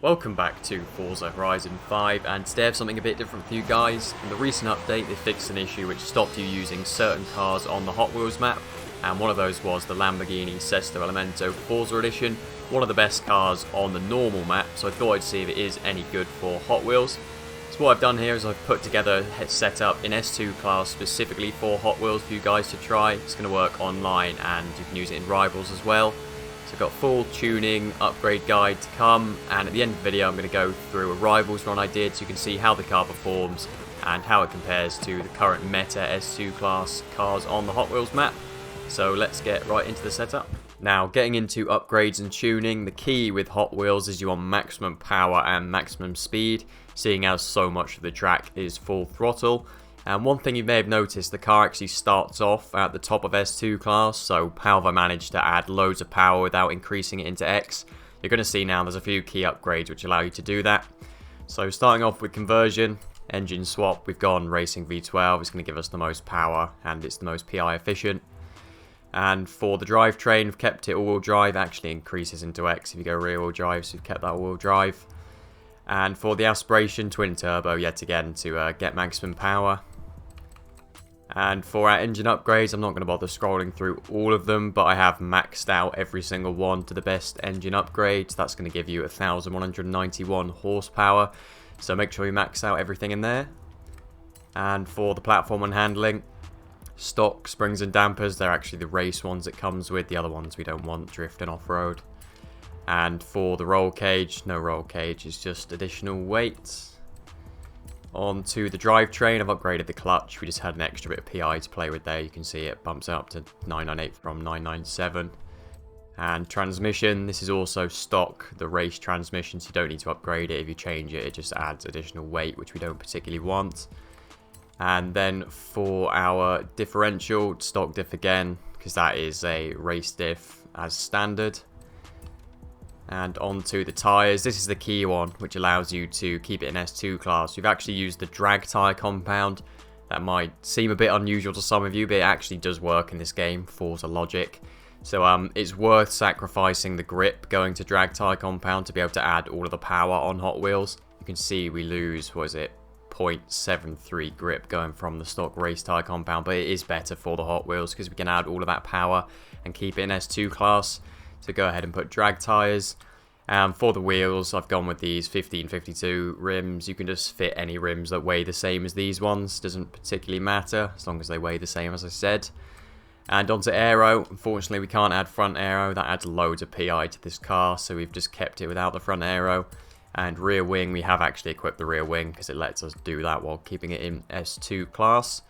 Welcome back to Forza Horizon 5, and today I have something a bit different for you guys. In the recent update they fixed an issue which stopped you using certain cars on the Hot Wheels map, and one of those was the Lamborghini Sesto Elemento Forza Edition, one of the best cars on the normal map, so I thought I'd see if it is any good for Hot Wheels. So what I've done here is I've put together a setup in S2 class specifically for Hot Wheels for you guys to try. It's going to work online and you can use it in Rivals as well. I've got full tuning, upgrade guide to come, and at the end of the video I'm going to go through a Rivals run I did so you can see how the car performs and how it compares to the current meta S2 class cars on the Hot Wheels map. So let's get right into the setup. Now, getting into upgrades and tuning, the key with Hot Wheels is you want maximum power and maximum speed, seeing as so much of the track is full throttle. And one thing you may have noticed, the car actually starts off at the top of S2 class, so how have I managed to add loads of power without increasing it into X? You're going to see now there's a few key upgrades which allow you to do that. So starting off with conversion, engine swap, we've gone Racing V12, it's going to give us the most power and it's the most PI efficient. And for the drivetrain, we've kept it all-wheel drive, actually increases into X if you go rear-wheel drive, so we've kept that all-wheel drive. And for the aspiration, twin turbo yet again to get maximum power. And for our engine upgrades, I'm not going to bother scrolling through all of them, but I have maxed out every single one to the best engine upgrades. That's going to give you 1,191 horsepower, so make sure you max out everything in there. And for the platform and handling, stock springs and dampers, they're actually the race ones it comes with, the other ones we don't want, drift and off-road. And for the roll cage, no roll cage, it's just additional weight. On to the drivetrain, I've upgraded the clutch, we just had an extra bit of PI to play with there, you can see it bumps up to 998 from 997. And transmission, this is also stock, the race transmission, so you don't need to upgrade it. If you change it, it just adds additional weight, which we don't particularly want. And then for our differential, stock diff again, because that is a race diff as standard. And onto the tyres, this is the key one, which allows you to keep it in S2 class. We've actually used the drag tyre compound. That might seem a bit unusual to some of you, but it actually does work in this game, Forza logic. So it's worth sacrificing the grip going to drag tyre compound to be able to add all of the power on Hot Wheels. You can see we lose, what is it, 0.73 grip going from the stock race tyre compound, but it is better for the Hot Wheels because we can add all of that power and keep it in S2 class. So go ahead and put drag tyres. For the wheels, I've gone with these 1552 rims. You can just fit any rims that weigh the same as these ones. Doesn't particularly matter as long as they weigh the same, as I said. And onto aero. Unfortunately, we can't add front aero. That adds loads of PI to this car, so we've just kept it without the front aero. And rear wing, we have actually equipped the rear wing because it lets us do that while keeping it in S2 class.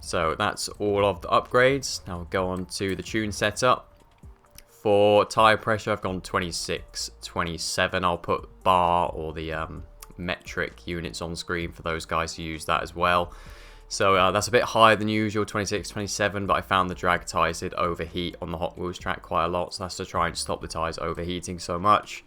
So that's all of the upgrades. Now we'll go on to the tune setup. For tyre pressure, I've gone 26, 27. I'll put bar or the metric units on screen for those guys who use that as well. So that's a bit higher than usual, 26, 27, but I found the drag tyres did overheat on the Hot Wheels track quite a lot, so that's to try and stop the tyres overheating so much.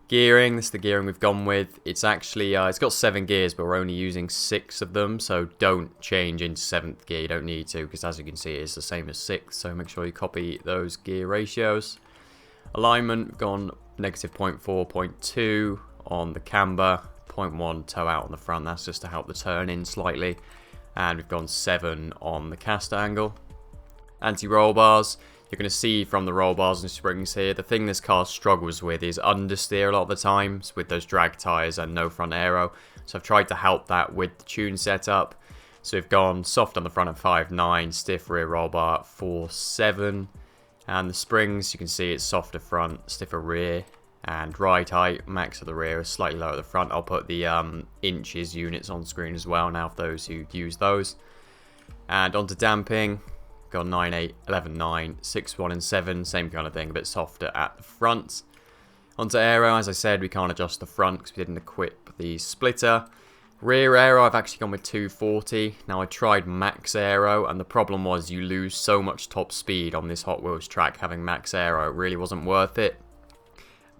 Gearing, this is the gearing we've gone with. It's actually, it's got 7 gears, but we're only using 6 of them, so don't change into 7th gear, you don't need to, because as you can see, it's the same as 6th, so make sure you copy those gear ratios. Alignment, we've gone negative 0.4, 0.2 on the camber, 0.1 toe out on the front, that's just to help the turn in slightly, and we've gone 7 on the cast angle. Anti-roll bars. You're going to see from the roll bars and springs here, the thing this car struggles with is understeer a lot of the times with those drag tyres and no front aero. So I've tried to help that with the tune setup. So we've gone soft on the front at 5.9, stiff rear roll bar at 4.7. And the springs, you can see it's softer front, stiffer rear. And ride height, max at the rear, is slightly lower at the front. I'll put the inches units on screen as well now for those who use those. And onto damping. Got 9.8, 11.9, 6.1 and 7, same kind of thing, a bit softer at the front. Onto aero, as I said, we can't adjust the front because we didn't equip the splitter. Rear aero, I've actually gone with 240. Now I tried max aero, and the problem was you lose so much top speed on this Hot Wheels track having max aero. It really wasn't worth it.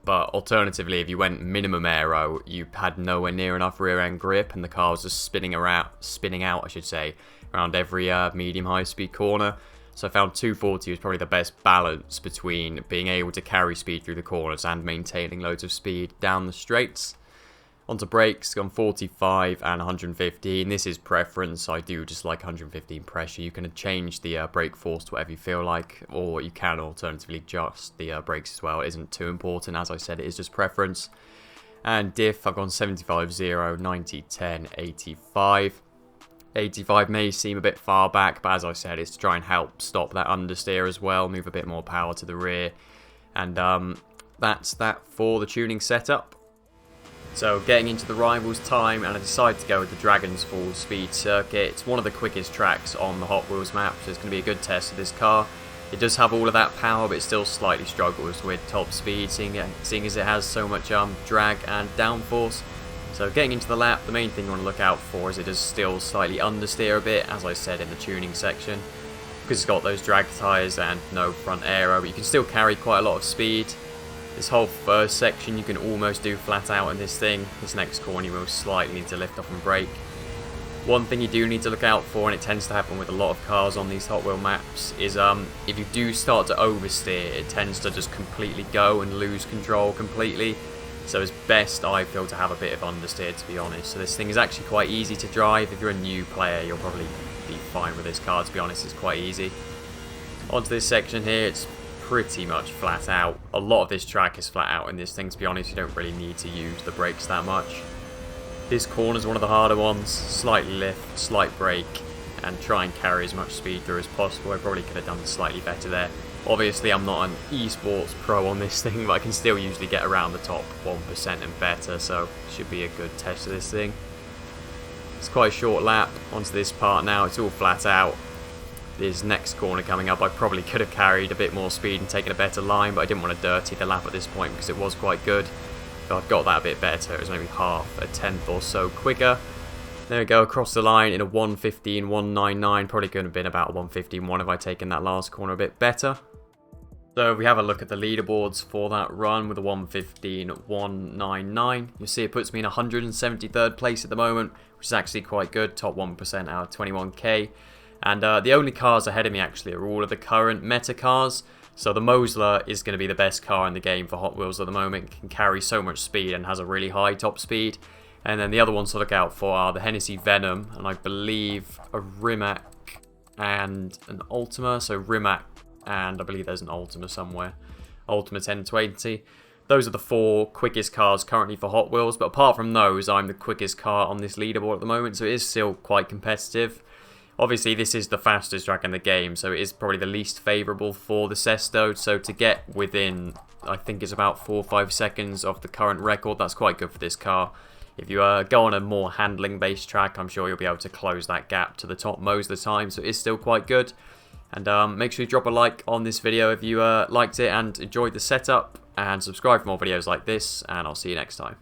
But alternatively, if you went minimum aero, you had nowhere near enough rear end grip, and the car was just spinning out, around every medium high speed corner. So I found 240 was probably the best balance between being able to carry speed through the corners and maintaining loads of speed down the straights. Onto brakes, gone 45 and 115. This is preference. I do just like 115 pressure. You can change the brake force to whatever you feel like, or you can alternatively adjust the brakes as well. It isn't too important. As I said, it is just preference. And diff, I've gone 75, 0, 90, 10, 85. 85 may seem a bit far back, but as I said, it's to try and help stop that understeer as well, move a bit more power to the rear. And that's that for the tuning setup. So getting into the Rivals time, and I decided to go with the Dragon's Fall speed circuit. It's one of the quickest tracks on the Hot Wheels map, so it's going to be a good test of this car. It does have all of that power, but it still slightly struggles with top speed, seeing as it has so much drag and downforce. So getting into the lap, the main thing you want to look out for is it does still slightly understeer a bit, as I said in the tuning section, because it's got those drag tyres and no front aero, but you can still carry quite a lot of speed. This whole first section you can almost do flat out in this thing. This next corner you will slightly need to lift off and brake. One thing you do need to look out for, and it tends to happen with a lot of cars on these Hot Wheel maps, is if you do start to oversteer, it tends to just completely go and lose control completely. So it's best, I feel, to have a bit of understeer, to be honest. So this thing is actually quite easy to drive. If you're a new player, you'll probably be fine with this car, to be honest. It's quite easy. Onto this section here, it's pretty much flat out. A lot of this track is flat out in this thing, to be honest. You don't really need to use the brakes that much. This corner is one of the harder ones. Slight lift, slight brake, and try and carry as much speed through as possible. I probably could have done slightly better there. Obviously I'm not an esports pro on this thing, but I can still usually get around the top 1% and better, so it should be a good test of this thing. It's quite a short lap. Onto this part now, it's all flat out. This next corner coming up, I probably could have carried a bit more speed and taken a better line, but I didn't want to dirty the lap at this point because it was quite good. But I've got that a bit better. It was maybe half a tenth or so quicker. There we go, across the line in a 115, 199. Probably could have been about a 115.1 if I'd taken that last corner a bit better. So if we have a look at the leaderboards for that run with a 115.199, you'll see it puts me in 173rd place at the moment, which is actually quite good, top 1% out of 21k. And the only cars ahead of me actually are all of the current meta cars. So the Mosler is going to be the best car in the game for Hot Wheels at the moment. It can carry so much speed and has a really high top speed. And then the other ones to look out for are the Hennessy Venom and I believe a Rimac and an Ultima. So Rimac and I believe there's an Ultima somewhere. Ultima 1020. Those are the 4 quickest cars currently for Hot Wheels. But apart from those, I'm the quickest car on this leaderboard at the moment. So it is still quite competitive. Obviously, this is the fastest track in the game, so it is probably the least favourable for the Sesto. So to get within, I think it's about 4 or 5 seconds of the current record, that's quite good for this car. If you go on a more handling-based track, I'm sure you'll be able to close that gap to the top most of the time, so it is still quite good. And make sure you drop a like on this video if you liked it and enjoyed the setup, and subscribe for more videos like this, and I'll see you next time.